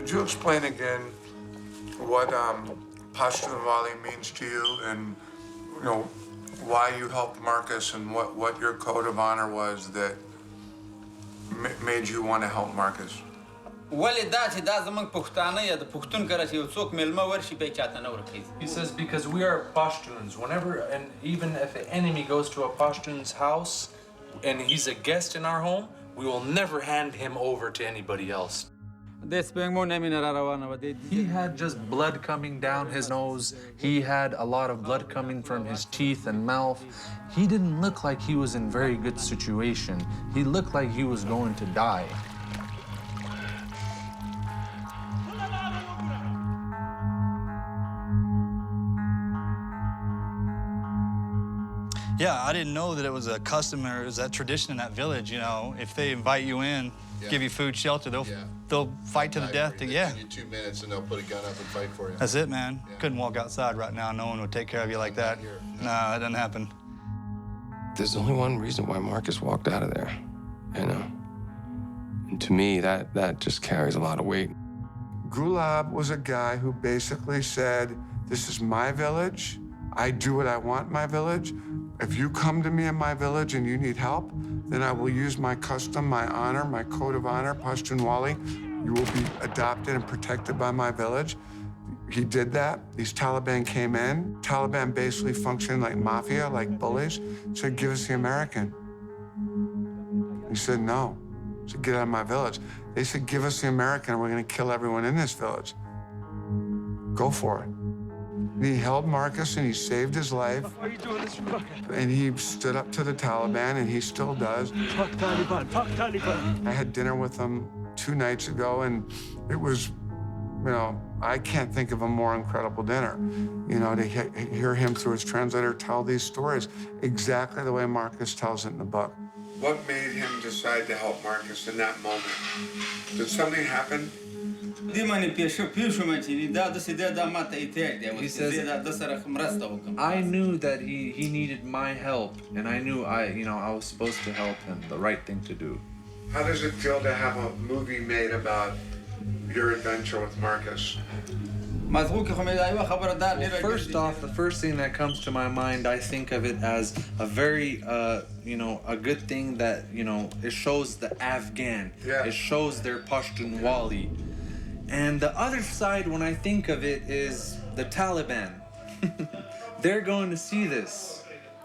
Could you explain again what Pashtunwali means to you, and why you helped Marcus, and what your code of honor was that made you want to help Marcus? He says because we are Pashtuns. Whenever, and even if the enemy goes to a Pashtun's house and he's a guest in our home, we will never hand him over to anybody else. He had just blood coming down his nose. He had a lot of blood coming from his teeth and mouth. He didn't look like he was in very good situation. He looked like he was going to die. Yeah, I didn't know that it was a custom or it was that tradition in that village. If they invite you in, give you food, shelter, they'll fight to the death. Give you 2 minutes and they'll put a gun up and fight for you. That's it, man. Couldn't walk outside right now. No one would take care of you like that. Nah, that doesn't happen. There's only one reason why Marcus walked out of there, And to me, that just carries a lot of weight. Gulab was a guy who basically said, this is my village. I do what I want in my village. If you come to me in my village and you need help, then I will use my custom, my honor, my code of honor, Pashtunwali. You will be adopted and protected by my village. He did that. These Taliban came in. Taliban basically functioned like mafia, like bullies. Said, give us the American. He said, no. He said, get out of my village. They said, give us the American, and we're going to kill everyone in this village. Go for it. And he held Marcus, and he saved his life. Why are you doing this? And he stood up to the Taliban, and he still does. Fuck Taliban, fuck Taliban. I had dinner with him 2 nights ago, and it was, I can't think of a more incredible dinner. To hear him through his translator tell these stories exactly the way Marcus tells it in the book. What made him decide to help Marcus in that moment? Did something happen? He says, I knew that he needed my help, and I knew I was supposed to help him, the right thing to do. How does it feel to have a movie made about your adventure with Marcus? First off, the first thing that comes to my mind, I think of it as a very, a good thing that, it shows the Afghan. Yeah. It shows their Pashtunwali. And the other side, when I think of it, is the Taliban. They're going to see this,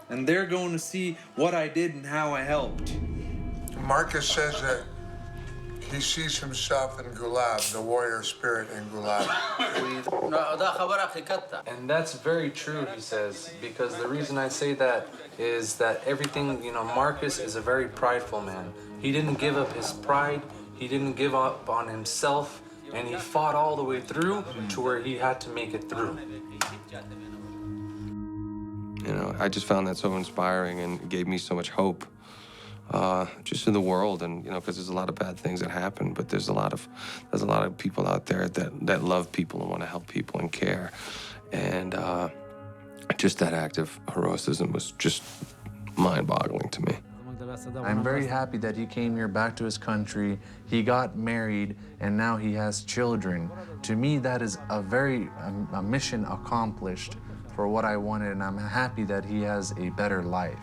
and they're going to see what I did and how I helped. Marcus says that he sees himself in Gulab, the warrior spirit in Gulab. And that's very true, he says, because the reason I say that is that everything, Marcus is a very prideful man. He didn't give up his pride, he didn't give up on himself, and he fought all the way through to where he had to make it through. I just found that so inspiring and gave me so much hope. Just in the world, and because there's a lot of bad things that happen, but there's a lot of people out there that love people and want to help people and care, and just that act of heroism was just mind-boggling to me. I'm very happy that he came here back to his country, he got married, and now he has children. To me, that is a mission accomplished for what I wanted, and I'm happy that he has a better life.